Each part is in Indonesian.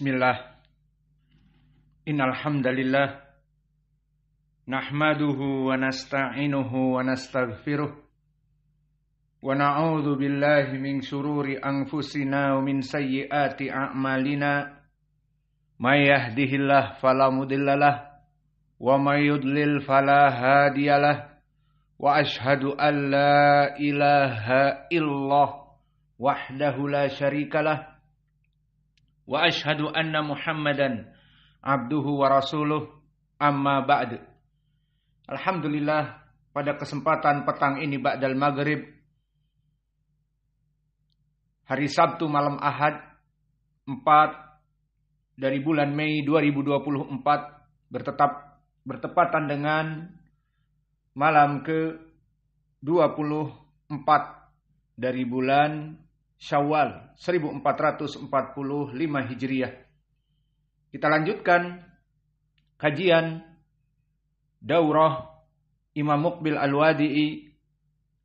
Bismillah. Innal hamdalillah nahmaduhu wa nasta'inuhu wa nastaghfiruh wa na'udzu billahi min shururi anfusina wa min sayyiati a'malina. May yahdihillahu fala mudhillalah wa may yudlil fala hadiyalah. Wa ashhadu an la ilaha illallah wahdahu la syarikalah. Wa ashhadu anna Muhammadan abduhu wa rasuluh, amma ba'd. Alhamdulillah, pada kesempatan petang ini ba'dal maghrib, hari Sabtu malam Ahad 4 dari bulan Mei 2024 bertepatan dengan malam ke-24 dari bulan Syawal 1445 Hijriah. Kita lanjutkan kajian daurah Imam Muqbil Al-Wadi'i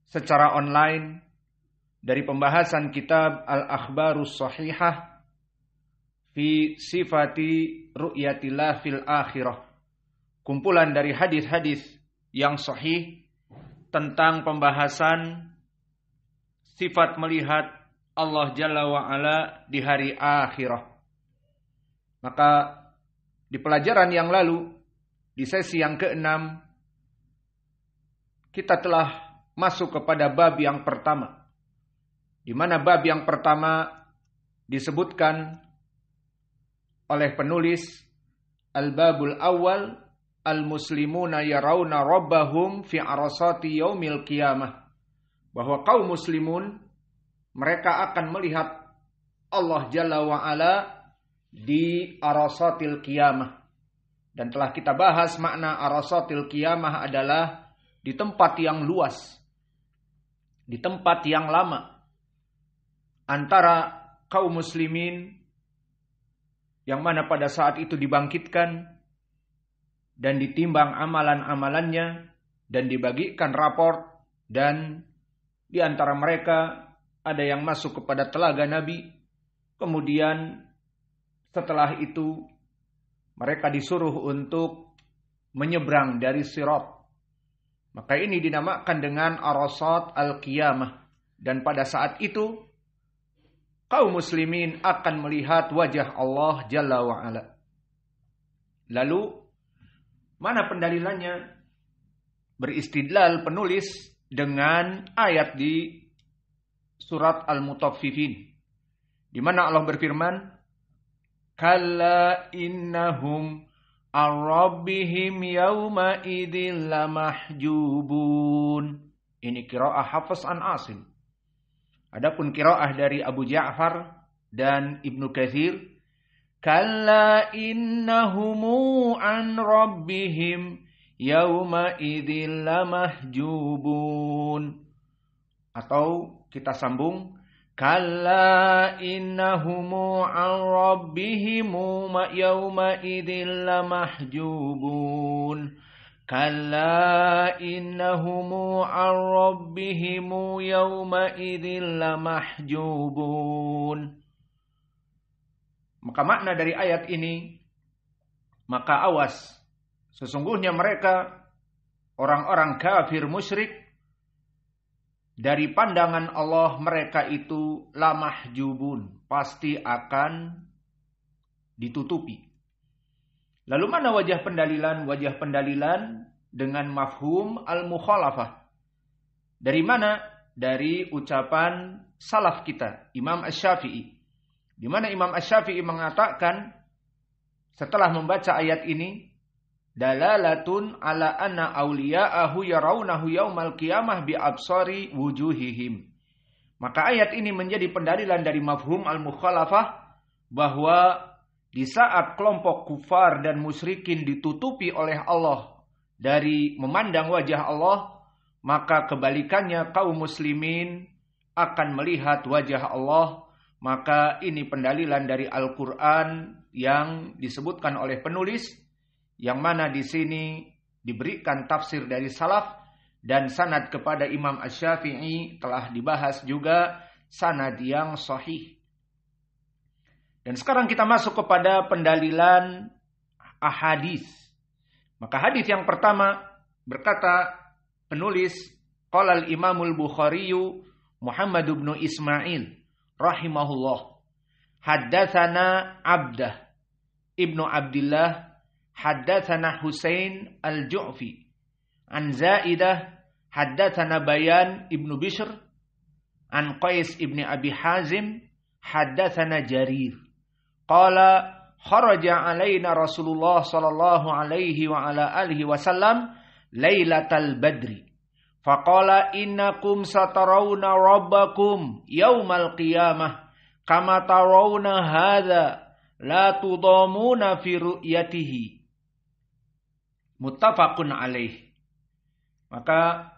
secara online dari pembahasan kitab Al-Akhbarus Shahihah fi sifati ru'yatillah fil akhirah. Kumpulan dari hadis-hadis yang sahih tentang pembahasan sifat melihat Allah Jalla wa'ala di hari akhirah. Maka di pelajaran yang lalu, di sesi yang ke-6, kita telah masuk kepada bab yang pertama. Di mana bab yang pertama disebutkan oleh penulis, Al-Babul Awal, Al-Muslimuna yarawna Rabbahum fi arasati yaumil qiyamah. Bahwa kaum muslimun, mereka akan melihat Allah Jalla wa'ala di arasatil qiyamah. Dan telah kita bahas makna arasatil qiyamah adalah di tempat yang luas, di tempat yang lama, antara kaum muslimin yang mana pada saat itu dibangkitkan dan ditimbang amalan-amalannya dan dibagikan raport, dan di antara mereka ada yang masuk kepada telaga Nabi. Kemudian setelah itu mereka disuruh untuk menyeberang dari Sirat. Maka ini dinamakan dengan arasat al-qiyamah. Dan pada saat itu kaum muslimin akan melihat wajah Allah Jalla wa'ala. Lalu mana pendalilannya? Beristidlal penulis dengan ayat di surat Al-Mutaffifin, di mana Allah berfirman, "Kalla innahum ar-rabbihim yawma idzin lamahjubun." Ini qiraah Hafs an Asim. Adapun qiraah dari Abu Ja'far dan Ibnu Katsir, "Kalla innahum an rabbihim yawma idzin lamahjubun." Atau kita sambung, "Kalla innahumu an rabbihimu yawma idzin lamahjubun." Kalla innahumu an rabbihimu yawma idzin lamahjubun. Maka makna dari ayat ini, maka awas, sesungguhnya mereka orang-orang kafir musyrik, dari pandangan Allah mereka itu lamahjubun, pasti akan ditutupi. Lalu mana wajah pendalilan? Wajah pendalilan dengan mafhum al-mukhalafah. Dari mana? Dari ucapan salaf kita, Imam Asy-Syafi'i. Di mana Imam Asy-Syafi'i mengatakan setelah membaca ayat ini, dalalatun ala anna awliya'ahu yarawnahu yaumal qiyamah bi absari wujuhihim. Maka ayat ini menjadi pendalilan dari mafhum al-mukhalafah, bahwa di saat kelompok kufar dan musyrikin ditutupi oleh Allah dari memandang wajah Allah, maka kebalikannya kaum muslimin akan melihat wajah Allah. Maka ini pendalilan dari Al-Quran yang disebutkan oleh penulis, yang mana di sini diberikan tafsir dari salaf dan sanad kepada Imam Asy-Syafi'i telah dibahas juga, sanad yang sahih. Dan sekarang kita masuk kepada pendalilan ahadis. Maka hadis yang pertama berkata penulis, qala al-Imamul Bukhari Muhammad bin Ismail rahimahullah, haddatsana Abdah ibnu Abdullah, haddatsana Husain al-Ju'fi, an Zaidah, haddatsana Bayan ibnu Bishr, an Qais ibni Abi Hazim, haddatsana Jarir. Qala kharaja alaina Rasulullah sallallahu alaihi wa ala alihi wasallam lailatal badri. Faqala innakum satarawna rabbakum yaumal qiyamah kama tarawna hadza la tudamuna fi ru'yatihi. Muttafaqun alaih. Maka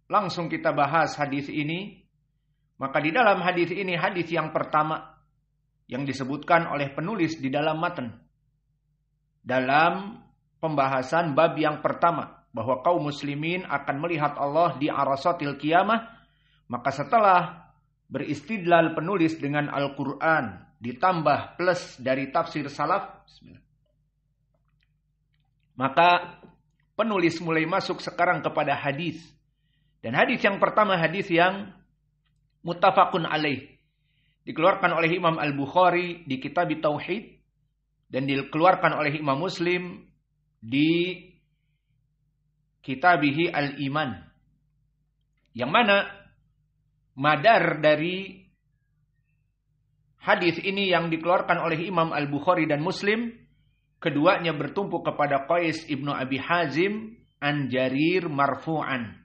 langsung kita bahas hadis ini. Maka di dalam hadis ini hadis yang pertama yang disebutkan oleh penulis di dalam matan. Dalam pembahasan bab yang pertama, bahwa kaum muslimin akan melihat Allah di arasatil qiyamah. Maka setelah beristidlal penulis dengan Al-Quran, ditambah plus dari tafsir salaf, maka penulis mulai masuk sekarang kepada hadis. Dan hadis yang pertama hadis yang muttafaqun alaih, dikeluarkan oleh Imam Al-Bukhari di Kitab Tauhid dan dikeluarkan oleh Imam Muslim di Kitabihi Al-Iman. Yang mana madar dari hadis ini yang dikeluarkan oleh Imam Al-Bukhari dan Muslim, keduanya bertumpu kepada Qais ibnu Abi Hazim an Jarir marfu'an.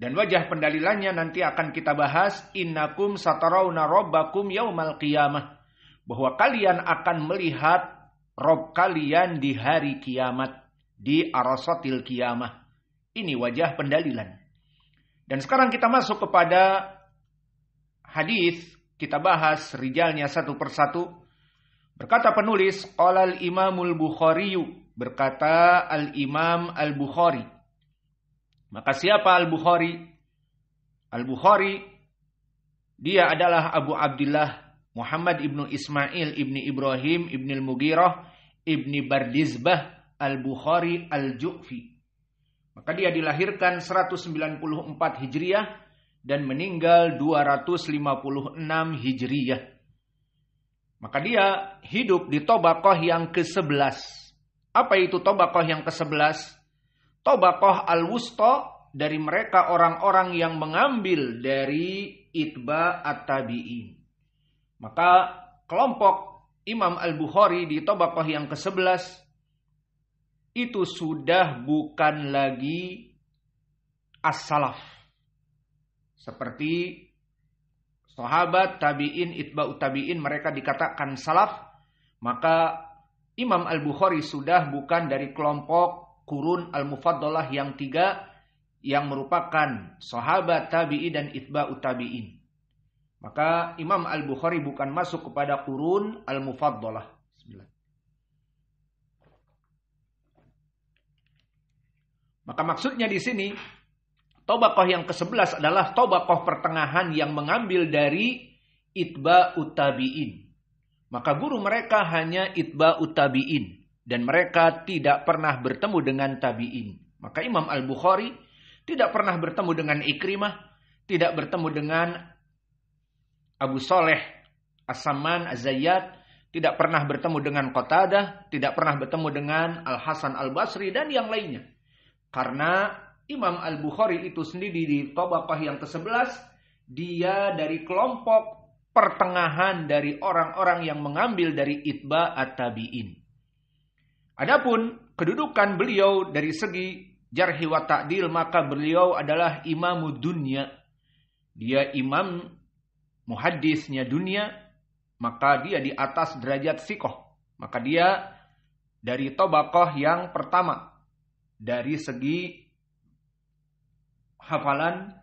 Dan wajah pendalilannya nanti akan kita bahas, innakum satarawna rabbakum yaumal qiyamah, bahwa kalian akan melihat Rabb kalian di hari kiamat, di arasatil qiyamah. Ini wajah pendalilan. Dan sekarang kita masuk kepada hadis, kita bahas rijalnya satu persatu. Berkata penulis, qala al-Imamul Bukhari, berkata al-Imam Al-Bukhari. Maka siapa Al-Bukhari? Al-Bukhari, dia adalah Abu Abdullah Muhammad ibnu Ismail ibni Ibrahim ibni Al-Mughirah ibni Bardizbah Al-Bukhari Al-Ju'fi. Maka dia dilahirkan 194 Hijriah dan meninggal 256 Hijriah. Maka dia hidup di Tobaqoh yang ke-11. Apa itu Tobaqoh yang ke-11? Tobaqoh al-wusta, dari mereka orang-orang yang mengambil dari itba at-tabi'in. Maka kelompok Imam Al-Bukhari di Tobaqoh yang ke-11 itu sudah bukan lagi as-salaf. Seperti sahabat, tabi'in, itba'ut tabi'in, mereka dikatakan salaf. Maka Imam Al-Bukhari sudah bukan dari kelompok Qurun al-Mufaddalah yang 3, yang merupakan sahabat, tabi'in dan itba'ut tabi'in. Maka Imam Al-Bukhari bukan masuk kepada Qurun al-Mufaddalah. Maka maksudnya di sini Tobaqoh yang ke-11 adalah Tobaqoh pertengahan yang mengambil dari itba'ut tabi'in. Maka guru mereka hanya itba'ut tabi'in. Dan mereka tidak pernah bertemu dengan tabi'in. Maka Imam Al-Bukhari tidak pernah bertemu dengan Ikrimah, tidak bertemu dengan Abu Saleh As-Samman Az-Zayyad, tidak pernah bertemu dengan Qatadah, tidak pernah bertemu dengan Al-Hasan Al-Basri dan yang lainnya. Karena Imam Al-Bukhari itu sendiri di Tobaqoh yang ke-11, dia dari kelompok pertengahan dari orang-orang yang mengambil dari itba at-tabi'in. Adapun kedudukan beliau dari segi jarhi wa ta'dil, maka beliau adalah imamud dunya. Dia imam muhaddisnya dunia, maka dia di atas derajat siqah. Maka dia dari Tobaqoh yang pertama dari segi hafalan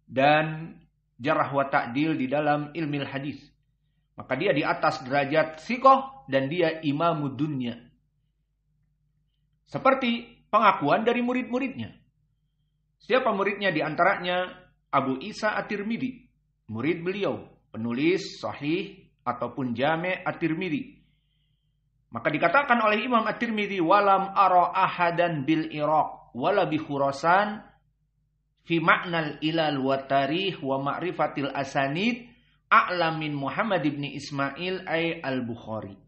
dan jarh wa ta'dil di dalam ilmu hadis. Maka dia di atas derajat siqah dan dia imamud dunya. Seperti pengakuan dari murid-muridnya. Siapa muridnya? Di antaranya Abu Isa At-Tirmidzi, murid beliau, penulis Sahih ataupun Jami' At-Tirmidzi. Maka dikatakan oleh Imam At-Tirmidzi, walam ara ahadan bil Iraq wala bi Khurasan fi ma'nal ilal wa tarikh wa ma'rifatil asanid a'lam min Muhammad ibn Ismail ay al-Bukhari.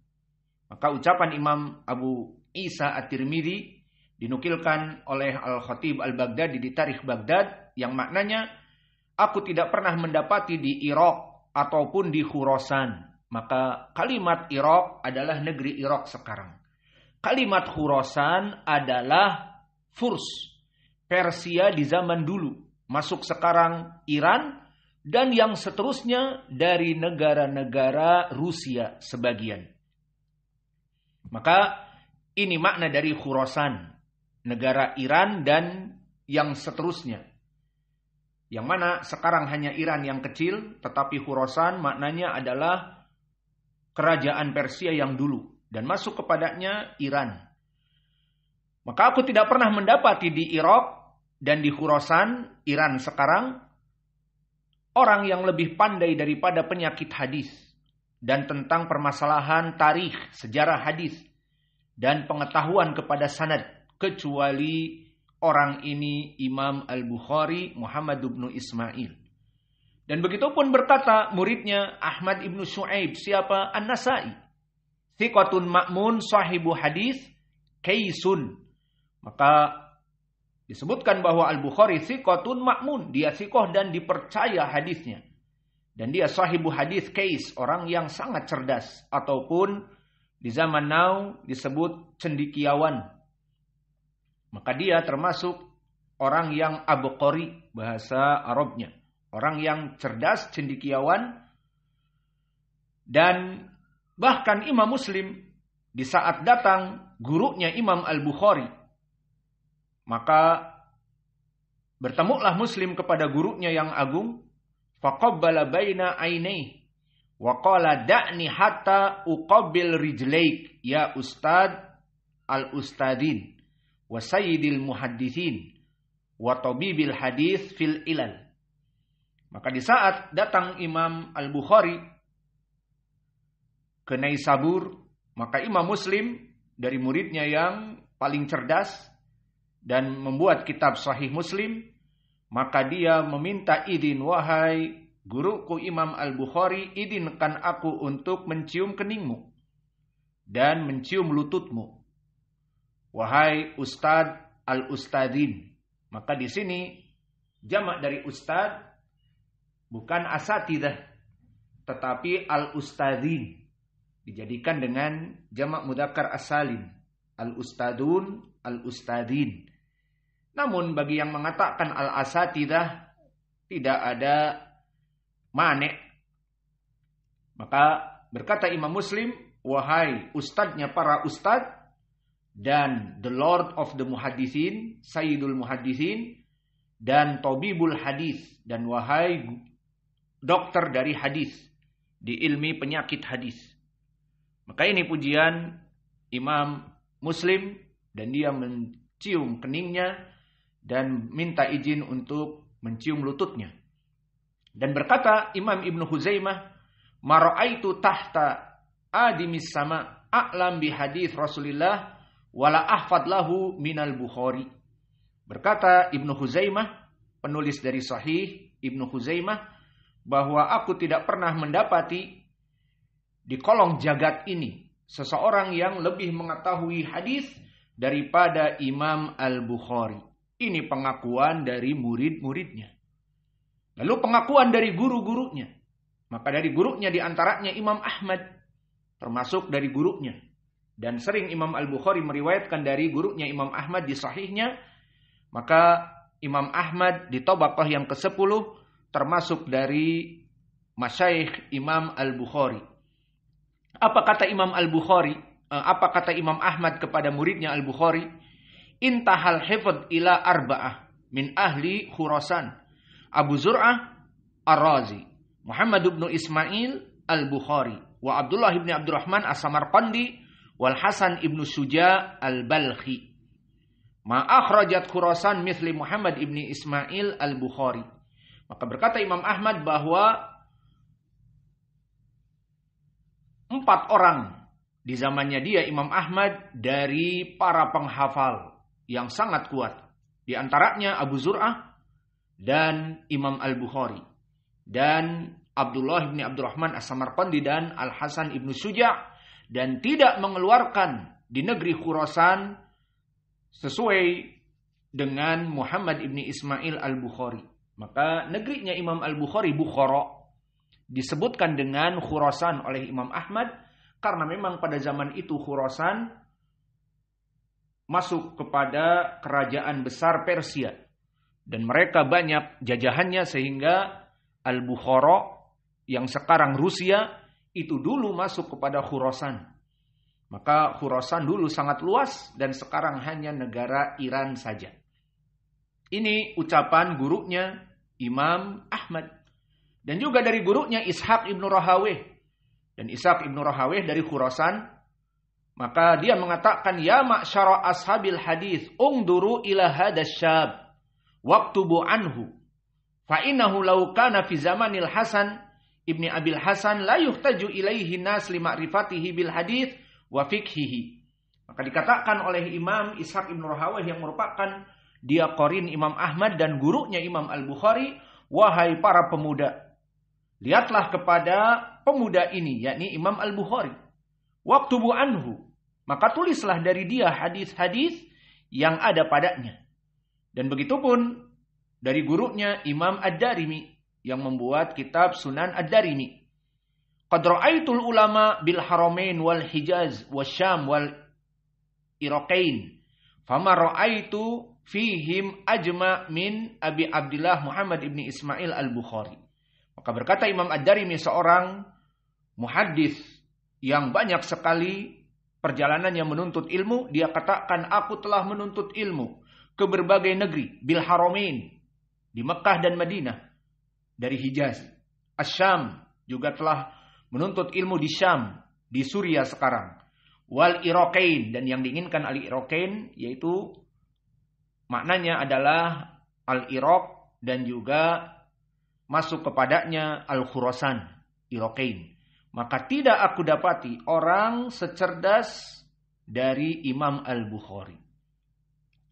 Maka ucapan Imam Abu Isa At-Tirmidzi dinukilkan oleh Al-Khatib Al-Baghdadi di Tarikh Baghdad yang maknanya, aku tidak pernah mendapati di Irak ataupun di Khurasan. Maka kalimat Irak adalah negeri Irak sekarang. Kalimat Khurasan adalah Furs, Persia di zaman dulu. Masuk sekarang Iran dan yang seterusnya dari negara-negara Rusia sebagian. Maka ini makna dari Khurasan, negara Iran dan yang seterusnya. Yang mana sekarang hanya Iran yang kecil, tetapi Khurasan maknanya adalah kerajaan Persia yang dulu dan masuk kepadanya Iran. Maka aku tidak pernah mendapati di Irak dan di Khurasan, Iran sekarang, orang yang lebih pandai daripada penyakit hadis dan tentang permasalahan tarikh, sejarah hadis dan pengetahuan kepada sanad, kecuali orang ini Imam Al-Bukhari Muhammad ibn Ismail. Dan begitu pun berkata muridnya Ahmad ibn Shu'aib, siapa? An-Nasai. Thiqatun ma'mun sahibu hadis kaisun. Maka disebutkan bahwa Al-Bukhari thiqatun ma'mun, dia thiqah dan dipercaya hadisnya. Dan dia sahibu hadis kais, orang yang sangat cerdas ataupun di zaman now disebut cendekiawan. Maka dia termasuk orang yang abqari, bahasa Arabnya. Orang yang cerdas, cendekiawan. Dan bahkan Imam Muslim di saat datang gurunya Imam Al-Bukhari, maka bertemulah Muslim kepada gurunya yang agung. Faqabbala baina ainaihi wa qala da'ni hatta uqabbil rijlaik ya ustad al-ustadin wa sayyidil muhaddithin wa tabibil hadis fil ilal. Maka di saat datang Imam Al-Bukhari ke Naisabur, maka Imam Muslim dari muridnya yang paling cerdas dan membuat kitab Sahih Muslim, maka dia meminta izin, wahai guruku Imam Al-Bukhari, izinkan aku untuk mencium keningmu dan mencium lututmu, wahai Ustadz Al-Ustadin. Maka di sini jamak dari Ustadz bukan asatidah, tetapi al-ustadhin. Dijadikan dengan jamak mudzakkar as-salim. Al-ustadun, al-ustadhin. Namun bagi yang mengatakan al-asatidah tidak ada mane. Maka berkata Imam Muslim, wahai ustadznya para ustadz dan the Lord of the Muhaddithin, Sayyidul Muhaddithin, dan Tabibul Hadis, dan wahai dokter dari hadis di ilmi penyakit hadis. Maka ini pujian Imam Muslim dan dia mencium keningnya dan minta izin untuk mencium lututnya. Dan berkata Imam Ibn Huzaimah, ma ra'aitu tahta adimis sama a'lam bi hadis Rasulillah wala ahfad lahu minal Bukhari. Berkata Ibn Huzaimah, penulis dari Sahih Ibn Huzaimah, bahwa aku tidak pernah mendapati di kolong jagat ini seseorang yang lebih mengetahui hadis daripada Imam Al-Bukhari. Ini pengakuan dari murid-muridnya. Lalu pengakuan dari guru-gurunya. Maka dari gurunya diantaranya Imam Ahmad, termasuk dari gurunya. Dan sering Imam Al-Bukhari meriwayatkan dari gurunya Imam Ahmad di sahihnya. Maka Imam Ahmad di Tabaqah yang ke-10 termasuk dari masyayikh Imam Al-Bukhari. Apa kata Imam Al-Bukhari? Apa kata Imam Ahmad kepada muridnya Al-Bukhari? Intahal hifdz ila arba'ah min ahli Khurasan. Abu Zur'ah Ar-Razi, Muhammad ibn Ismail Al-Bukhari, wa Abdullah ibn Abdurrahman As-Samarqandi, wal Hasan ibn Suja Al-Balkhi. Ma akhrajat Khurasan mithli Muhammad ibn Ismail Al-Bukhari. Maka berkata Imam Ahmad bahwa 4 orang di zamannya dia, Imam Ahmad, dari para penghafal yang sangat kuat. Di antaranya Abu Zur'ah dan Imam Al-Bukhari. Dan Abdullah bin Abdurrahman As-Samarqandi dan Al-Hasan ibn Suja'. Dan tidak mengeluarkan di negeri Khurasan sesuai dengan Muhammad ibn Ismail Al-Bukhari. Maka negerinya Imam Al-Bukhari, Bukhara, disebutkan dengan Khurasan oleh Imam Ahmad. Karena memang pada zaman itu Khurasan masuk kepada kerajaan besar Persia. Dan mereka banyak jajahannya sehingga Al-Bukhara yang sekarang Rusia itu dulu masuk kepada Khurasan. Maka Khurasan dulu sangat luas dan sekarang hanya negara Iran saja. Ini ucapan gurunya Imam Ahmad. Dan juga dari gurunya Ishaq ibn Rahawayh. Dan Ishaq ibn Rahawayh dari Khurasan. Maka dia mengatakan, ya ma'syara ashabil hadis, ungduru ila hadas syab, waktubu anhu. Fa'innahu law kana fi zamanil Hasan ibni Abil Hasan la yuhtaju ilaihi nas li ma'rifatihi bil hadis wa fikhihi. Maka dikatakan oleh Imam Ishaq ibn Rahawayh yang merupakan dia qarin Imam Ahmad dan gurunya Imam Al-Bukhari, wahai para pemuda, lihatlah kepada pemuda ini, yakni Imam Al-Bukhari. Waktubu anhu, maka tulislah dari dia hadis-hadis yang ada padanya. Dan begitupun dari gurunya Imam Ad-Darimi yang membuat kitab Sunan Ad-Darimi. Qad ra'aitul ulama bil haramain wal Hijaz wasyam wal Iraqain. Fama ra'aitu fihim ajma min Abi Abdullah Muhammad ibn Ismail Al-Bukhari. Maka berkata Imam Ad-Darimi, seorang muhaddis yang banyak sekali perjalanannya menuntut ilmu, dia katakan, aku telah menuntut ilmu ke berbagai negeri, bil haramain, di Mekah dan Madinah, dari Hijaz. Asyam juga telah menuntut ilmu di Syam, di Suriah sekarang. Wal Iraqain, dan yang diinginkan al-Iraqain yaitu maknanya adalah al-Iraq dan juga masuk kepadanya Al-Khurasan, Iraqain. Maka tidak aku dapati orang secerdas dari Imam Al-Bukhari.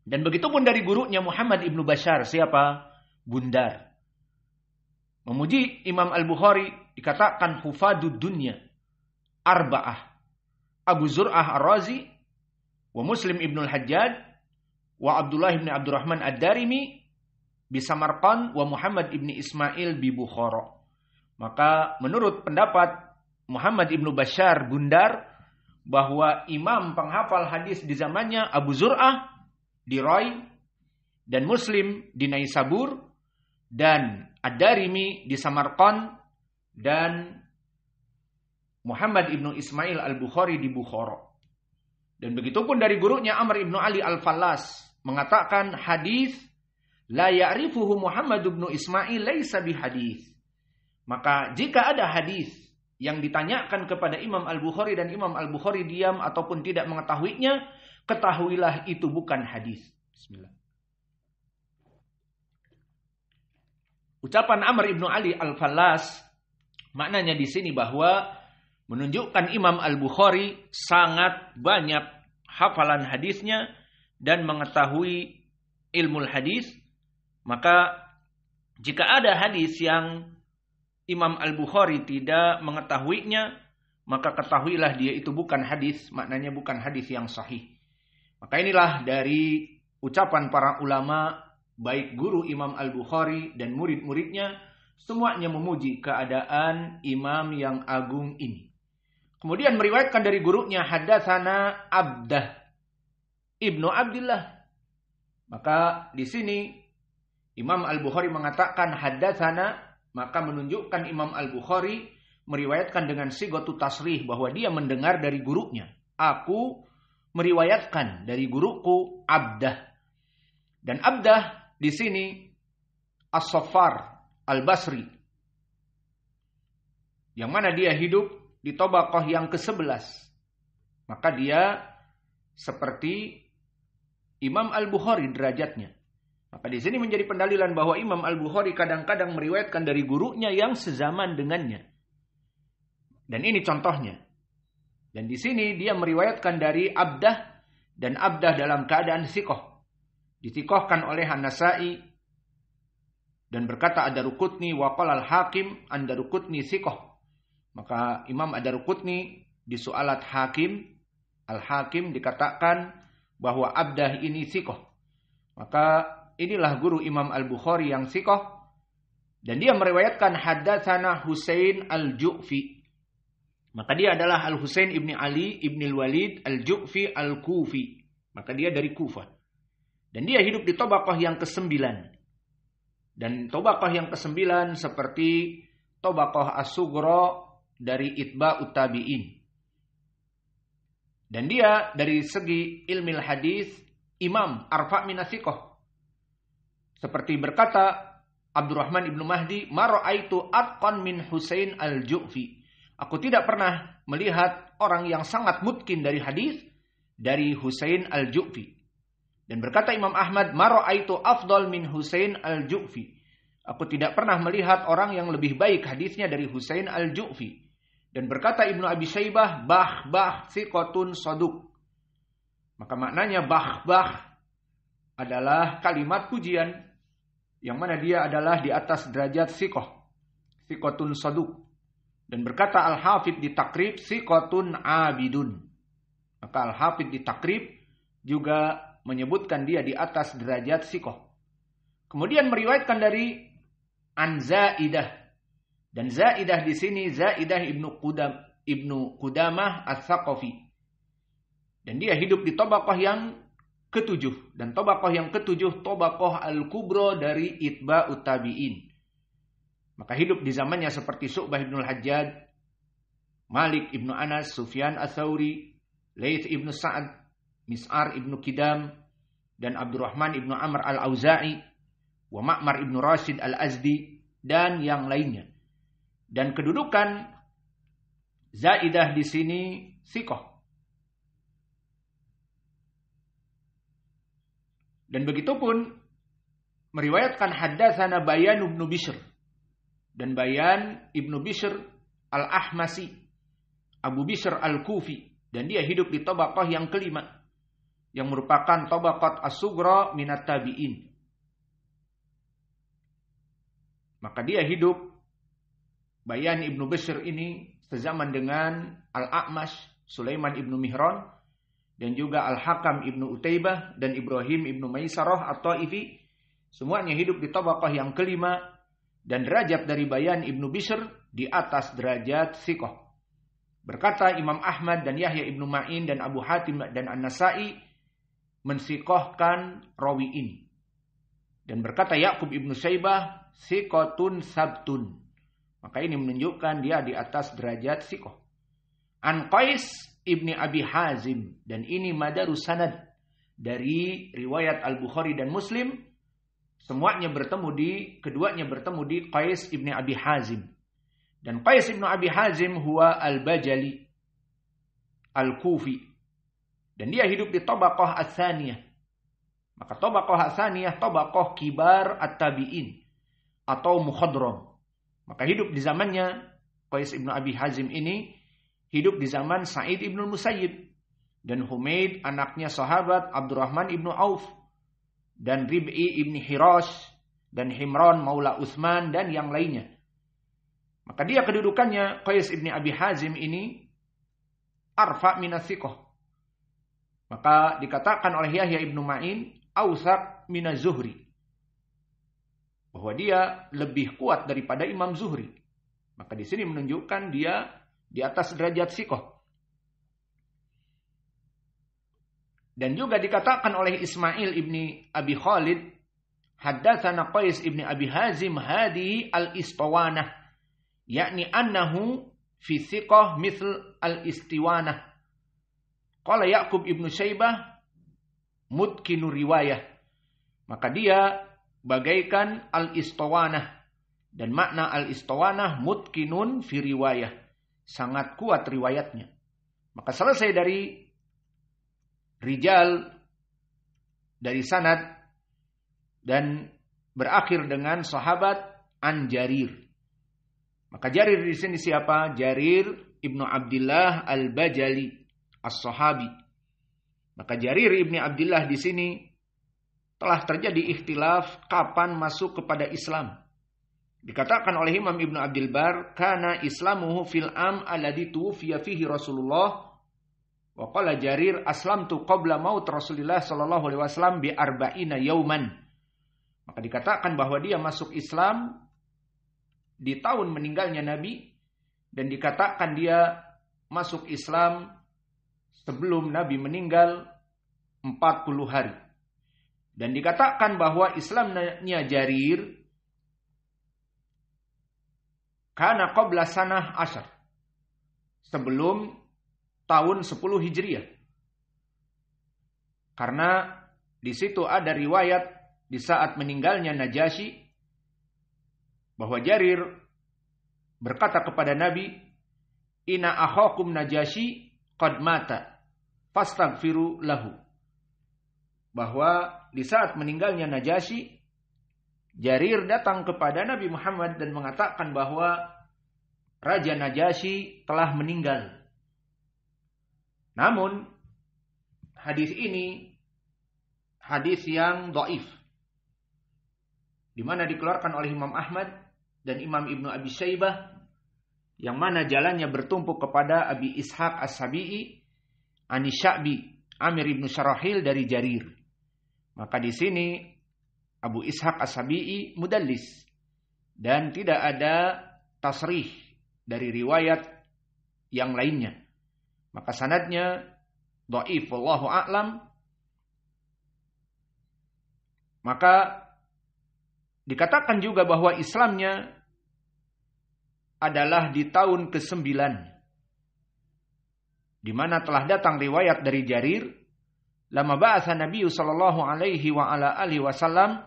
Dan begitupun dari gurunya Muhammad ibnu Bashar, siapa? Bundar. Memuji Imam Al-Bukhari, dikatakan hufadud dunya arba'ah. Abu Zur'ah Ar-Razi, wa Muslim ibn Al-Hajjaj, wa Abdullah ibn Abdurrahman Ad-Darimi, bi Samarqand, wa Muhammad ibn Ismail bi Bukhara. Maka menurut pendapat Muhammad ibn Bashar Bundar, bahwa imam penghafal hadis di zamannya Abu Zur'ah di Rai, dan Muslim di Naisabur, dan Ad-Darimi di Samarqand, dan Muhammad ibn Ismail Al-Bukhari di Bukhara. Dan begitupun dari gurunya Amr ibn Ali Al-Fallas mengatakan, hadis la ya'rifuhu Muhammad ibn Ismail laisa bihadis. Maka jika ada hadis yang ditanyakan kepada Imam Al-Bukhari dan Imam Al-Bukhari diam ataupun tidak mengetahuinya, ketahuilah itu bukan hadis. Bismillah. Ucapan Amr ibn Ali Al-Fallas maknanya di sini bahwa menunjukkan Imam Al-Bukhari sangat banyak hafalan hadisnya dan mengetahui ilmu hadis. Maka jika ada hadis yang Imam Al-Bukhari tidak mengetahuinya, maka ketahuilah dia itu bukan hadis, maknanya bukan hadis yang sahih. Maka inilah dari ucapan para ulama, baik guru Imam Al-Bukhari dan murid-muridnya, semuanya memuji keadaan imam yang agung ini. Kemudian meriwayatkan dari gurunya, hadatsana Abdah Ibnu Abdillah. Maka di sini Imam Al-Bukhari mengatakan hadatsana, maka menunjukkan Imam Al-Bukhari meriwayatkan dengan sigatu tasrih bahwa dia mendengar dari gurunya. Aku meriwayatkan dari guruku Abdah. Dan Abdah di sini As-Saffar Al-Basri, yang mana dia hidup di Tabaqah yang ke-11. Maka dia seperti Imam Al-Bukhari derajatnya. Maka di sini menjadi pendalilan bahwa Imam Al-Bukhari kadang-kadang meriwayatkan dari gurunya yang sezaman dengannya. Dan ini contohnya. Dan di sini dia meriwayatkan dari Abdah, dan Abdah dalam keadaan sikoh. Disikohkan oleh An-Nasai dan berkata Ad-Daraqutni wa qala al-Hakim Ad-Daraqutni sikoh. Maka Imam Ad-Daraqutni di Su'alat Hakim, Al-Hakim dikatakan bahwa Abdah ini sikoh. Maka inilah guru Imam Al-Bukhari yang sikoh. Dan dia meriwayatkan haddatsana Husain Al-Ju'fi. Maka dia adalah Al-Husain ibni Ali ibni Al-Walid Al-Ju'fi Al-Kufi. Maka dia dari Kufah. Dan dia hidup di Tobaqah yang ke-9. Dan Tobaqah yang ke-9 seperti Tobaqah As-Sughra dari Itba'ut Tabi'in. Dan dia dari segi ilmil hadis imam arfa' minasikoh. Seperti berkata Abdurrahman ibnu Mahdi, ma ra'aitu atqan min Husain al-Ju'fi. Aku tidak pernah melihat orang yang sangat mutkin dari hadis dari Husain al-Ju'fi. Dan berkata Imam Ahmad, ma ra'aitu afdal min Husain al-Ju'fi. Aku tidak pernah melihat orang yang lebih baik hadisnya dari Husain al-Ju'fi. Dan berkata Ibnu Abi Syaibah, bah thiqatun saduq. Maka maknanya bah adalah kalimat pujian yang mana dia adalah di atas derajat thiqah. Thiqatun saduq. Dan berkata Al-Hafidh di Takrib, thiqatun abidun. Maka Al-Hafidh di Takrib juga menyebutkan dia di atas derajat thiqah. Kemudian meriwayatkan dari An Zaidah. Dan Zaidah di sini Zaidah Ibnu Qudamah Ats-Tsaqafi. Dan dia hidup di Tobaqah yang ke-7. Dan Tobaqah yang ke-7 Tobaqah Al-Kubra dari Itba'ut Tabi'in. Maka hidup di zamannya seperti Syu'bah Ibnul Hajjaj, Malik Ibnu Anas, Sufyan Ats-Tsauri, Laits Ibnu Sa'ad, Mis'ar Ibnu Kidam, dan Abdurrahman Ibnu Amr Al-Auza'i, wa Ma'mar Ibnu Rashid Al-Azdi, dan yang lainnya. Dan kedudukan Zaidah di sini sikoh. Dan begitupun meriwayatkan haddatsana Bayan ibnu Bishr. Dan Bayan ibnu Bishr Al-Ahmasi, Abu Bishr Al-Kufi. Dan dia hidup di Tobaqah yang ke-5. Yang merupakan Tobaqat As-Sughra minat tabi'in. Maka dia hidup, Bayan ibnu Bishr ini sezaman dengan Al-A'mash, Sulaiman ibnu Mihran, dan juga Al-Hakam ibnu Utaibah, dan Ibrahim ibnu Maisarah At-Taifi. Semuanya hidup di Tobaqah yang ke-5. Dan derajat dari Bayan ibnu Bishr di atas derajat thiqah. Berkata Imam Ahmad dan Yahya ibnu Ma'in dan Abu Hatim dan An-Nasai mensikohkan rawi ini. Dan berkata Ya'qub ibnu Syaibah, thiqatun sabtun. Maka ini menunjukkan dia di atas derajat thiqah. An Qais ibni Abi Hazim. Dan ini madarus sanad dari riwayat Al-Bukhari dan Muslim. Keduanya bertemu di Qais ibni Abi Hazim. Dan Qais ibni Abi Hazim huwa Al-Bajali Al-Kufi. Dan dia hidup di Tobaqah Ats-Tsaniyah. Maka Tobaqah Ats-Tsaniyah Tobaqah kibar at-tabi'in atau mukhadram. Maka hidup di zamannya Qais ibni Abi Hazim ini hidup di zaman Sa'id ibn Musayyib dan Humaid anaknya sahabat Abdurrahman ibnu Auf dan Rib'i ibni Hirash dan Himran maula Utsman dan yang lainnya. Maka dia kedudukannya Qais ibni Abi Hazim ini arfa' minas thiqah. Maka dikatakan oleh Yahya ibnu Ma'in awsaq minaz Zuhri. Bahwa dia lebih kuat daripada Imam Zuhri. Maka di sini menunjukkan dia di atas derajat thiqah. Dan juga dikatakan oleh Ismail ibni Abi Khalid, haddatsana Qais ibni Abi Hazim hadi al-istawanah, yakni annahu fi thiqah mithl al-istiwanah. Qala Ya'qub ibnu Syaibah mutqinu riwayah. Maka dia bagaikan al-istawanah. Dan makna al-istawanah mutqinun fi riwayah. Sangat kuat riwayatnya. Maka selesai dari rijal, dari sanad, dan berakhir dengan sahabat An Jarir. Maka Jarir di sini siapa? Jarir ibnu Abdullah al-Bajali as-Sahabi. Maka Jarir ibni Abdullah di sini telah terjadi ikhtilaf kapan masuk kepada Islam. Dikatakan oleh Imam Ibnu Abdul Bar, kana islamuhu fil am alladhi tuwfiya fihi Rasulullah. Wa qala Jarir aslamtu qabla maut Rasulullah sallallahu alaihi wasallam bi arba'ina yauman. Maka dikatakan bahwa dia masuk Islam di tahun meninggalnya Nabi, dan dikatakan dia masuk Islam sebelum Nabi meninggal 40 hari. Dan dikatakan bahwa Islamnya Jarir kana qabla sanah asyar, sebelum tahun 10 Hijriah. Karena di situ ada riwayat di saat meninggalnya Najasyi bahwa Jarir berkata kepada Nabi, "Inna akhakum Najasyi qad mata, fastaghfiru lahu." Bahwa di saat meninggalnya Najasyi, Jarir datang kepada Nabi Muhammad dan mengatakan bahwa Raja Najasyi telah meninggal. Namun hadis ini hadis yang dhaif, di mana dikeluarkan oleh Imam Ahmad dan Imam Ibnu Abi Syaibah, yang mana jalannya bertumpuk kepada Abi Ishaq As-Sabi'i, Ani Sya'bi, Amir ibnu Syarahil dari Jarir. Maka di sini Abu Ishaq As-Sabi'i mudallis dan tidak ada tasrih dari riwayat yang lainnya. Maka sanadnya dhaif wallahu a'lam. Maka dikatakan juga bahwa Islamnya adalah di tahun ke-9, di mana telah datang riwayat dari Jarir, lama ba'atha Nabi sallallahu alaihi wa ala alihi wasallam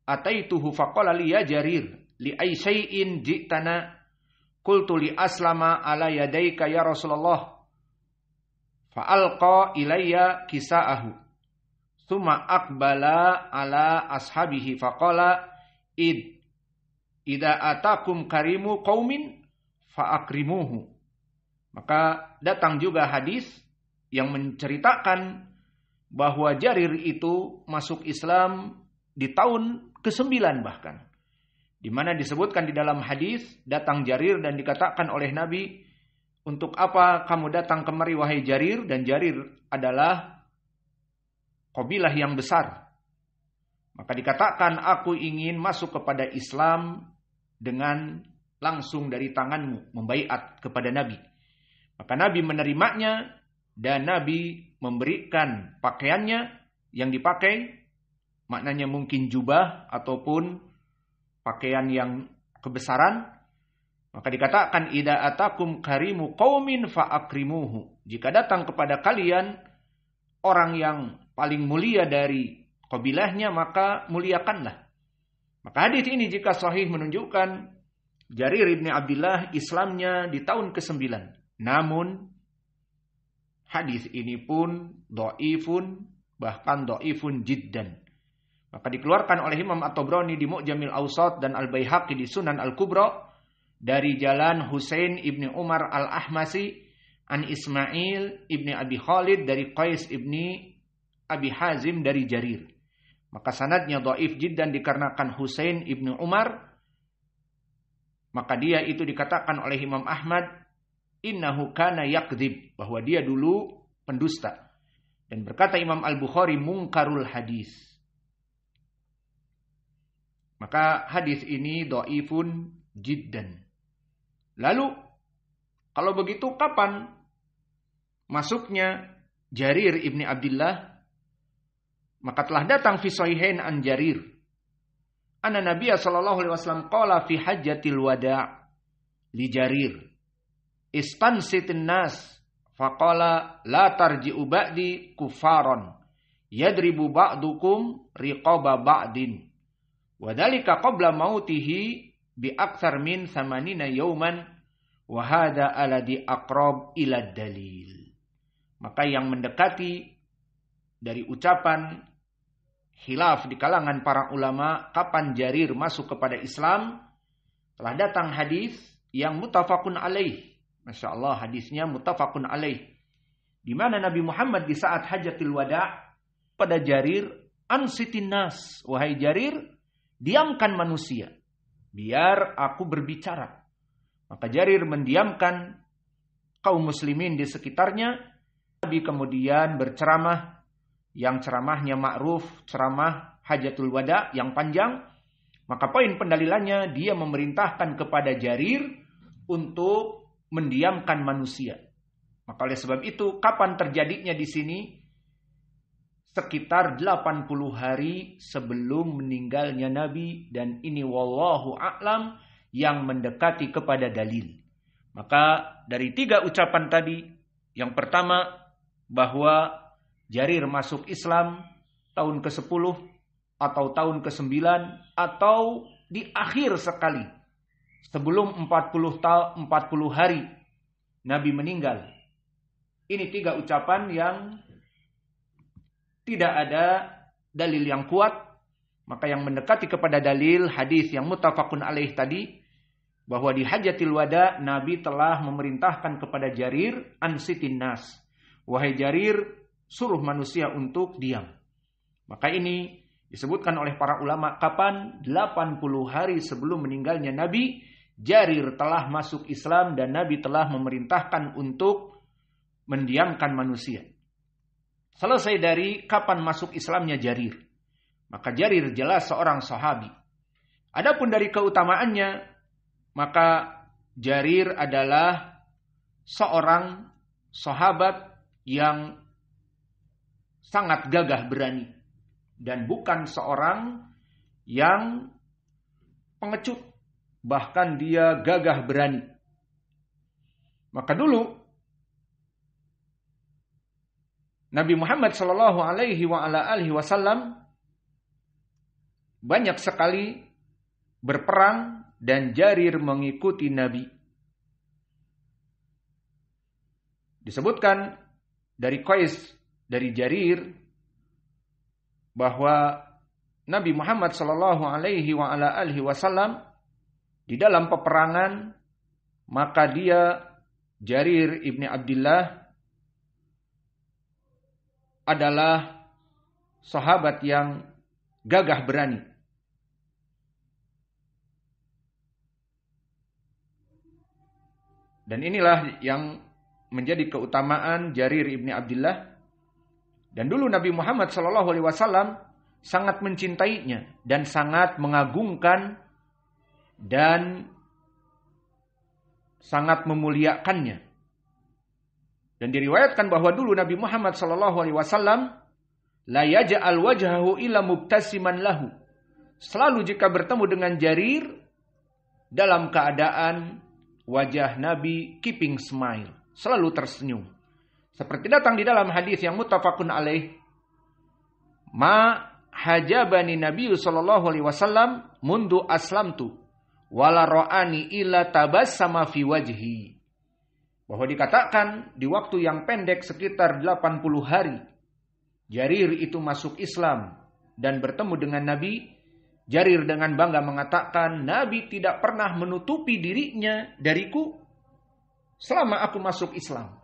ataituhu faqala li ya Jarir li ay syai'in ji'tana qultu li aslama ala yadayka ya Rasulullah fa alqa ilayya kisa'ahu thumma aqbala ala ashabihi faqala idza atakum karimu qaumin fa akrimuhu. Maka datang juga hadis yang menceritakan bahwa Jarir itu masuk Islam di tahun ke-9 bahkan. Di mana disebutkan di dalam hadis, datang Jarir dan dikatakan oleh Nabi, "Untuk apa kamu datang kemari wahai Jarir?" Dan Jarir adalah kabilah yang besar. Maka dikatakan, "Aku ingin masuk kepada Islam dengan langsung dari tanganmu, membaiat kepada Nabi." Maka Nabi menerimanya dan Nabi memberikan pakaiannya yang dipakai, maknanya mungkin jubah ataupun pakaian yang kebesaran. Maka dikatakan, "Idza atakum karimu qaumin fa akrimuhu." Jika datang kepada kalian orang yang paling mulia dari kabilahnya, maka muliakanlah. Maka hadis ini jika sahih menunjukkan Jarir ibn Abdullah Islamnya di tahun ke-9. Namun hadis ini pun dhaifun, bahkan dhaifun jiddan. Maka dikeluarkan oleh Imam At-Tabrani di Mu'jamil Awsat dan Al-Baihaqi di Sunan Al-Kubra dari jalan Husain ibni Umar Al-Ahmasi an Ismail ibni Abi Khalid dari Qais ibni Abi Hazim dari Jarir. Maka sanadnya dhaif jiddan dikarenakan Husain ibni Umar. Maka dia itu dikatakan oleh Imam Ahmad, innahu kana yakdzib, bahwa dia dulu pendusta. Dan berkata Imam Al-Bukhari mungkarul hadis. Maka hadis ini dhaifun jiddan. Lalu kalau begitu kapan masuknya Jarir ibni Abdullah? Maka telah datang fi sahihain an Jarir anna Nabiy sallallahu alaihi wasallam qala fi hajjatil wada' li Jarir istansitin nas faqala la tarji'u ba'di kufaron yadribu ba'dukum riqaba ba'din wa dhalika qabla mautihi bi aktsar min 80 yawman wa hadha alladhi aqrab ila dalil. Maka yang mendekati dari ucapan khilaf di kalangan para ulama kapan Jarir masuk kepada Islam, telah datang hadis yang muttafaqun alaih Masya Allah, hadisnya muttafaqun alaih. Di mana Nabi Muhammad di saat hajatil wada' pada Jarir, ansitin nas, wahai Jarir, diamkan manusia, biar aku berbicara. Maka Jarir mendiamkan kaum muslimin di sekitarnya. Nabi kemudian berceramah, yang ceramahnya ma'ruf, ceramah hajatul wada yang panjang. Maka poin pendalilannya, dia memerintahkan kepada Jarir untuk mendiamkan manusia. Maka oleh sebab itu, kapan terjadinya di sini? Sekitar 80 hari sebelum meninggalnya Nabi, dan ini wallahu a'lam yang mendekati kepada dalil. Maka dari 3 ucapan tadi, yang pertama bahwa Jarir masuk Islam tahun ke-10 atau tahun ke-9 atau di akhir sekali sebelum 40 hari Nabi meninggal. Ini 3 ucapan yang tidak ada dalil yang kuat. Maka yang mendekati kepada dalil hadis yang muttafaqun alaih tadi, bahwa di hajatil wada Nabi telah memerintahkan kepada Jarir, ansitin nas, wahai Jarir, suruh manusia untuk diam. Maka ini disebutkan oleh para ulama kapan? 80 hari sebelum meninggalnya Nabi, Jarir telah masuk Islam dan Nabi telah memerintahkan untuk mendiamkan manusia. Selesai dari kapan masuk Islamnya Jarir, maka Jarir jelas seorang sahabi. Adapun dari keutamaannya, maka Jarir adalah seorang sahabat yang sangat gagah berani dan bukan seorang yang pengecut, bahkan dia gagah berani. Maka dulu Nabi Muhammad sallallahu alaihi wasallam banyak sekali berperang dan Jarir mengikuti Nabi. Disebutkan dari Qais, dari Jarir, bahwa Nabi Muhammad sallallahu alaihi wasallam di dalam peperangan, maka dia, Jarir ibni Abdullah, adalah sahabat yang gagah berani. Dan inilah yang menjadi keutamaan Jarir ibni Abdullah. Dan dulu Nabi Muhammad SAW sangat mencintainya dan sangat mengagungkan dan sangat memuliakannya. Dan diriwayatkan bahwa dulu Nabi Muhammad SAW la yaj'al wajhahu illa mubtasiman lahu. Selalu jika bertemu dengan Jarir, dalam keadaan wajah Nabi keeping smile, selalu tersenyum. Seperti datang di dalam hadis yang muttafaqun alaih, ma hajabani Nabi sallallahu alaihi wasallam mundu aslamtu wala ra'ani illa tabassama fi wajhi. Bahwa dikatakan di waktu yang pendek sekitar 80 hari Jarir itu masuk Islam dan bertemu dengan Nabi. Jarir dengan bangga mengatakan, Nabi tidak pernah menutupi dirinya dariku selama aku masuk Islam.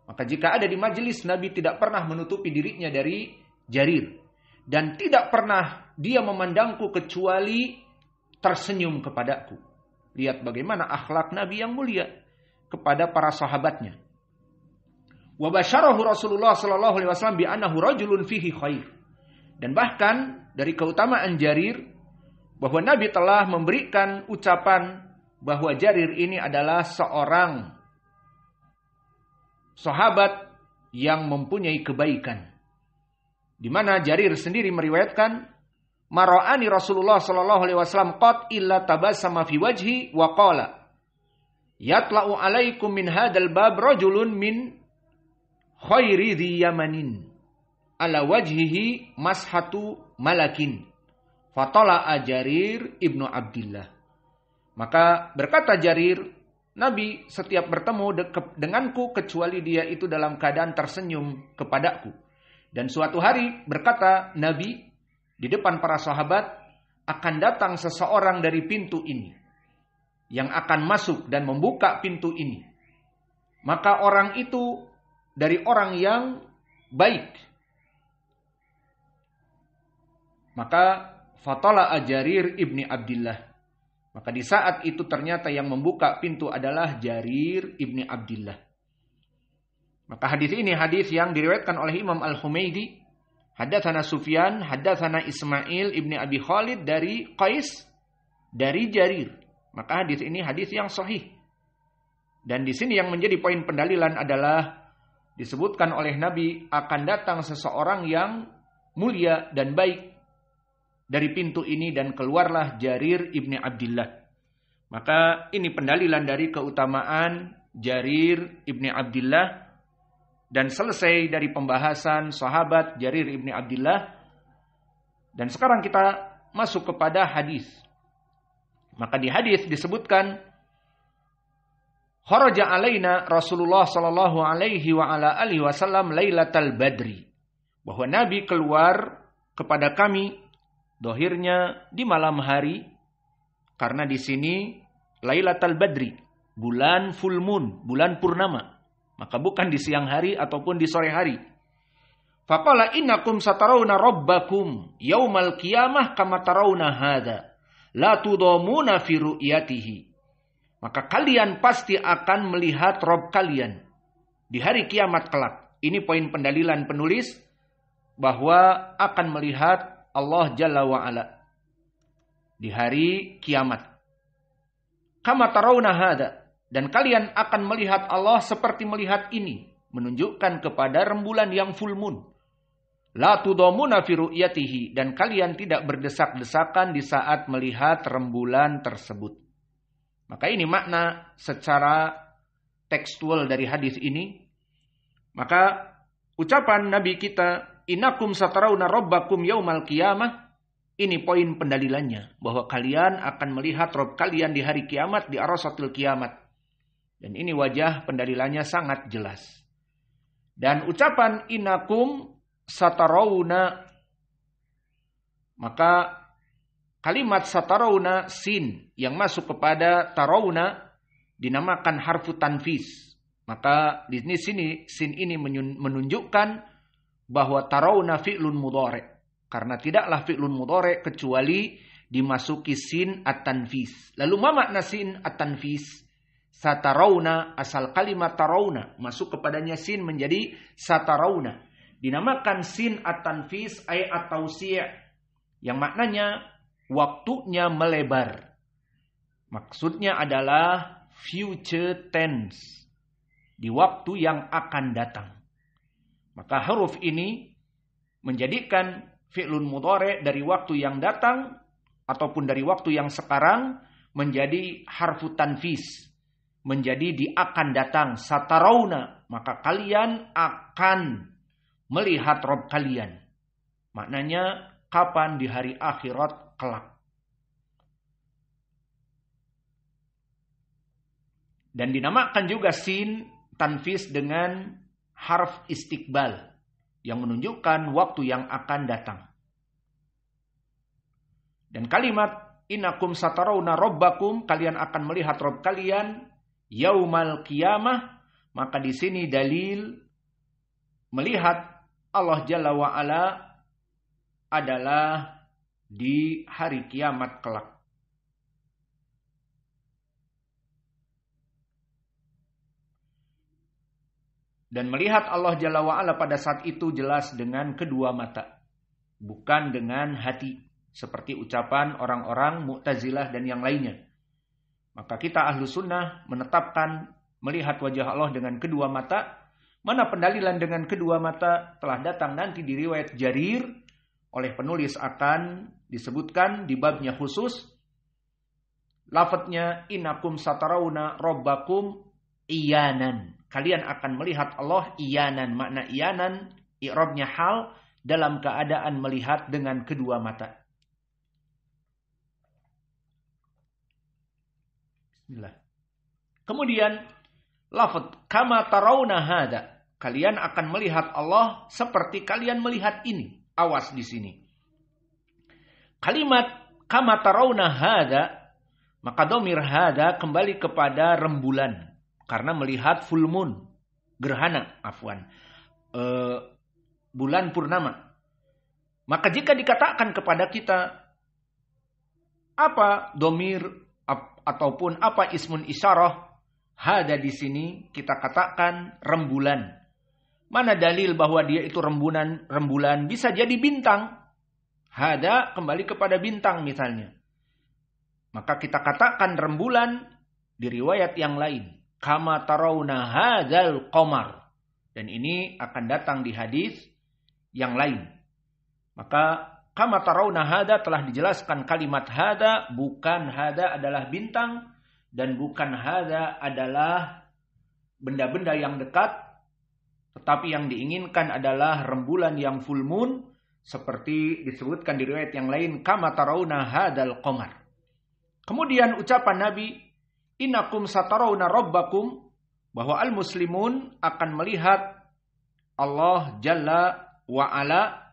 Maka jika ada di majelis, Nabi tidak pernah menutupi dirinya dari Jarir. Dan tidak pernah dia memandangku kecuali tersenyum kepadaku. Lihat bagaimana akhlak Nabi yang mulia kepada para sahabatnya. Wa basyarahu Rasulullah sallallahu alaihi wasallam bi annahu rajulun fihi khair. Dan bahkan dari keutamaan Jarir, bahwa Nabi telah memberikan ucapan bahwa Jarir ini adalah seorang sahabat yang mempunyai kebaikan. Di mana Jarir sendiri meriwayatkan, mara'ani Rasulullah sallallahu alaihi wasallam qad illa tabassama fi wajhi wa qala yatla'u alaikum min hadzal bab rajulun min khairi dhi yamanin ala wajhihi mashatu malakin fatala'a Jarir ibnu Abdullah. Maka berkata Jarir, Nabi setiap bertemu denganku kecuali dia itu dalam keadaan tersenyum kepadaku. Dan suatu hari berkata Nabi di depan para sahabat, akan datang seseorang dari pintu ini yang akan masuk dan membuka pintu ini. maka orang itu dari orang yang baik. Maka fatala Jarir ibni Abdillah. Maka di saat itu ternyata yang membuka pintu adalah Jarir ibni Abdillah. Maka hadis ini hadis yang diriwayatkan oleh Imam Al-Humaidi. Haddatsana Sufyan, haddatsana Ismail ibni Abi Khalid dari Qais dari Jarir. Maka hadis ini hadis yang sahih. Dan di sini yang menjadi poin pendalilan adalah disebutkan oleh Nabi akan datang seseorang yang mulia dan baik dari pintu ini dan keluarlah Jarir ibni Abdillah. Maka ini pendalilan dari keutamaan Jarir ibni Abdillah. Dan selesai dari pembahasan sahabat Jarir ibni Abdillah. Dan sekarang kita masuk kepada hadis. Maka di hadis disebutkan kharaja alaina Rasulullah sallallahu alaihi wa ala alihi wasallam lailatal badri. Bahwa Nabi keluar kepada kami dohirnya di malam hari, karena di sini Lailatul Badri, bulan full moon, bulan purnama. Maka bukan di siang hari ataupun di sore hari. Faqala innakum satarawna rabbakum yaumal qiyamah kama tarawna hadza. La tudamuna fi ru'yatihi. Maka kalian pasti akan melihat Rabb kalian di hari kiamat kelak. Ini poin pendalilan penulis bahwa akan melihat Allah Jalla wa'ala di hari kiamat. Kama tarawna hada. Dan kalian akan melihat Allah seperti melihat ini. Menunjukkan kepada rembulan yang full moon. La tudamuna fi ru'yatihi. Dan kalian tidak berdesak-desakan di saat melihat rembulan tersebut. Maka ini makna secara tekstual dari hadis ini. Maka ucapan Nabi kita, innakum satarawna rabbakum yaumal qiyamah. Ini poin pendalilannya. Bahwa kalian akan melihat Rabb kalian di hari kiamat, di arasatil kiamat. Dan ini wajah pendalilannya sangat jelas. Dan ucapan innakum satarawna. Maka kalimat satarawna sin yang masuk kepada tarawna dinamakan harfu tanfis. Maka di sini sin ini menunjukkan bahwa tarawna fi'lun mudhari'. Karena tidaklah fi'lun mudhari' kecuali dimasuki sin at-tanfis. Lalu ma makna sin at-tanfis? Satarawna, asal kalimat tarawna masuk kepadanya sin menjadi satarawna. Dinamakan sin at-tanfis ay at-tawsi', yang maknanya waktunya melebar. Maksudnya adalah future tense, di waktu yang akan datang. Maka huruf ini menjadikan fi'lun mudhari' dari waktu yang datang ataupun dari waktu yang sekarang menjadi harfu tanfis, menjadi di akan datang. Satarawna, maka kalian akan melihat Rabb kalian. Maknanya kapan? Di hari akhirat kelak. Dan dinamakan juga sin tanfis dengan harf istiqbal, yang menunjukkan waktu yang akan datang. Dan kalimat innakum satarawna rabbakum, kalian akan melihat Rabb kalian yaumal qiyamah, maka di sini dalil melihat Allah Jalla wa Ala adalah di hari kiamat kelak. Dan melihat Allah Jalla wa Ala pada saat itu jelas dengan kedua mata, bukan dengan hati, seperti ucapan orang-orang Mu'tazilah dan yang lainnya. Maka kita ahlu sunnah menetapkan melihat wajah Allah dengan kedua mata. Mana pendalilan dengan kedua mata telah datang nanti di riwayat Jarir oleh penulis akan disebutkan di babnya khusus. Lafadznya innakum satarawna rabbakum iyanan. Kalian akan melihat Allah iyanan. Makna iyanan, i'rabnya hal, dalam keadaan melihat dengan kedua mata. Bismillah. Kemudian lafadz kama tarawna hada. Kalian akan melihat Allah seperti kalian melihat ini. Awas di sini. Kalimat kama tarawna hada, maka dhamir hada kembali kepada rembulan. karena melihat full moon, gerhana, bulan purnama. Maka jika dikatakan kepada kita apa domir ataupun apa ismun isyarah, hada di sini kita katakan rembulan. Mana dalil bahwa dia itu rembulan? Bisa jadi bintang. Hada kembali kepada bintang misalnya. Maka kita katakan rembulan di riwayat yang lain. Kama tarawna hadzal qamar. Dan ini akan datang di hadis yang lain. Maka kama tarawna hada telah dijelaskan kalimat hada, bukan hada adalah bintang dan bukan hada adalah benda-benda yang dekat, tetapi yang diinginkan adalah rembulan yang full moon seperti disebutkan di riwayat yang lain kama tarawna hadzal qamar. Kemudian ucapan Nabi, innakum satarawna rabbakum, bahwa al-muslimun akan melihat Allah Jalla wa Ala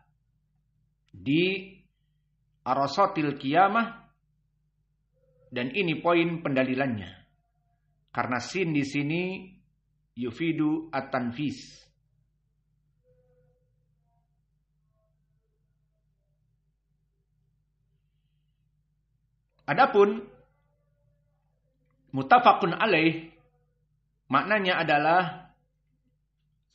di arasatil qiyamah, dan ini poin pendalilannya. Karena sin di sini yufidu at-tanfis. Adapun muttafaqun alaih maknanya adalah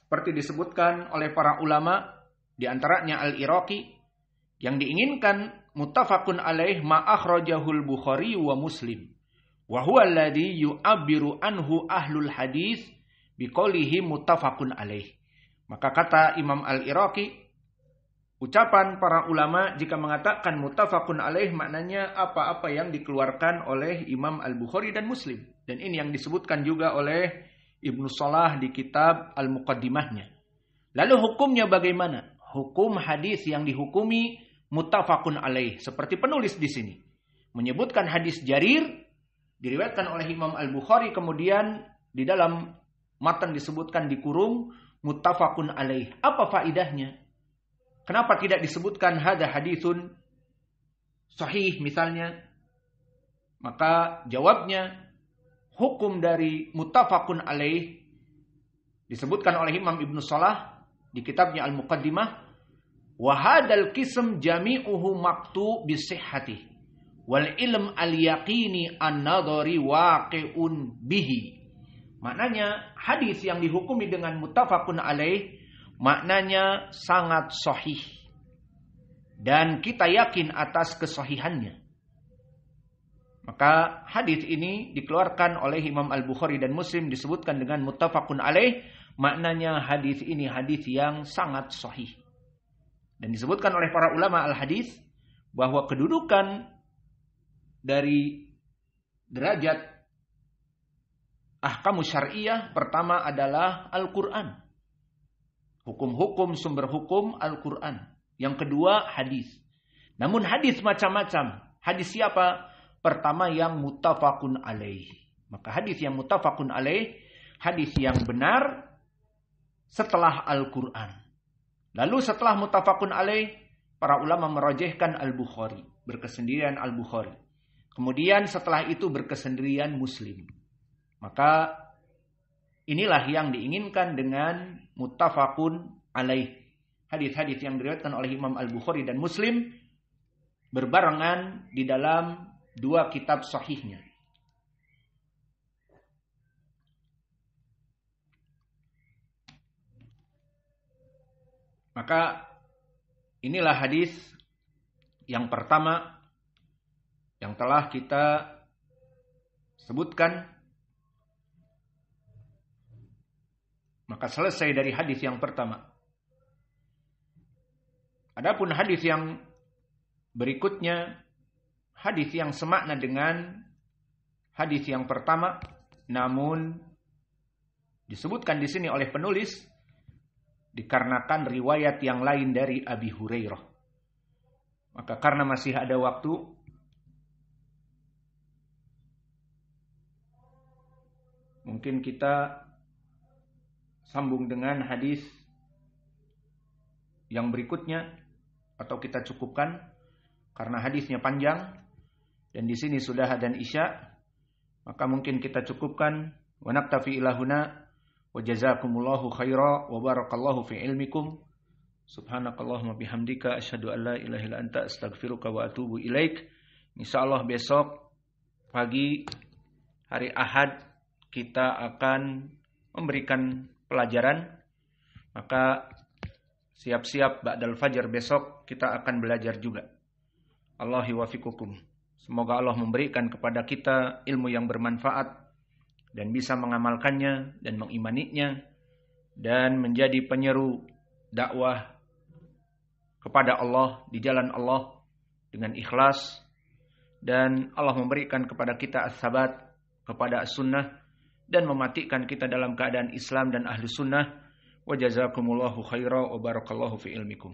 seperti disebutkan oleh para ulama, di antaranya Al-Iraqi, yang diinginkan muttafaqun alaih ma akhrajahul Bukhari wa Muslim wa huwa alladhi yu'abbiru anhu ahlul hadis biqaulihi muttafaqun alaih. Maka kata Imam Al-Iraqi, ucapan para ulama jika mengatakan muttafaqun alaih maknanya apa-apa yang dikeluarkan oleh Imam Al-Bukhari dan Muslim. Dan ini yang disebutkan juga oleh Ibnu Shalah di kitab Al-Muqaddimahnya. Lalu hukumnya bagaimana? Hukum hadis yang dihukumi muttafaqun alaih, seperti penulis di sini menyebutkan hadis Jarir diriwayatkan oleh Imam Al-Bukhari, kemudian di dalam matan disebutkan dikurung muttafaqun alaih. Apa faidahnya? Kenapa tidak disebutkan hadza haditsun sahih misalnya? Maka jawabnya, hukum dari muttafaqun alaih disebutkan oleh Imam Ibnu Shalah di kitabnya Al-Muqaddimah, wa hadzal qism jami'uhu maktu bisihhati wal ilm al-yaqini an-nadhari waqi'un bihi. Maknanya hadis yang dihukumi dengan muttafaqun alaih maknanya sangat sahih dan kita yakin atas kesahihannya. Maka hadis ini dikeluarkan oleh Imam Al-Bukhari dan Muslim disebutkan dengan muttafaqun alaih, maknanya hadis ini hadis yang sangat sahih. Dan disebutkan oleh para ulama al-hadis bahwa kedudukan dari derajat ahkamus syariah pertama adalah Al-Quran. Hukum-hukum, sumber hukum Al-Quran. Yang kedua hadis. Namun hadis macam-macam. Hadis siapa? Pertama yang muttafaqun alaih. Maka hadis yang muttafaqun alaih, hadis yang benar setelah Al-Quran. Lalu setelah muttafaqun alaih, para ulama merajihkan Al-Bukhari, berkesendirian Al-Bukhari. Kemudian setelah itu berkesendirian Muslim. Maka inilah yang diinginkan dengan muttafaqun alaih. Hadis-hadis yang diriwayatkan oleh Imam Al-Bukhari dan Muslim berbarengan di dalam dua kitab sahihnya. Maka inilah hadis yang pertama yang telah kita sebutkan. Maka selesai dari hadis yang pertama. Adapun hadis yang berikutnya, hadis yang semakna dengan hadis yang pertama, namun disebutkan di sini oleh penulis dikarenakan riwayat yang lain dari Abi Hurairah. Maka karena masih ada waktu, mungkin kita sambung dengan hadis yang berikutnya, atau kita cukupkan karena hadisnya panjang dan di sini sudah adzan Isya, maka mungkin kita cukupkan Wa naktafi ila huna wa jazakumullahu khaira wa barakallahu fi ilmikum. Subhanakallahumma bihamdika asyhadu an la ilaha illa anta astaghfiruka wa atubu ilaik. Insyaallah besok pagi hari Ahad kita akan memberikan pelajaran. Maka siap-siap ba'dal fajar besok kita akan belajar juga. Allahi wafiqukum. Semoga Allah memberikan kepada kita ilmu yang bermanfaat dan bisa mengamalkannya dan mengimaninya dan menjadi penyeru dakwah kepada Allah di jalan Allah dengan ikhlas, dan Allah memberikan kepada kita as-sabat kepada as-sunnah dan mematikan kita dalam keadaan Islam dan ahli sunnah. Wa jazakumullahu khaira wa barakallahu fi ilmikum.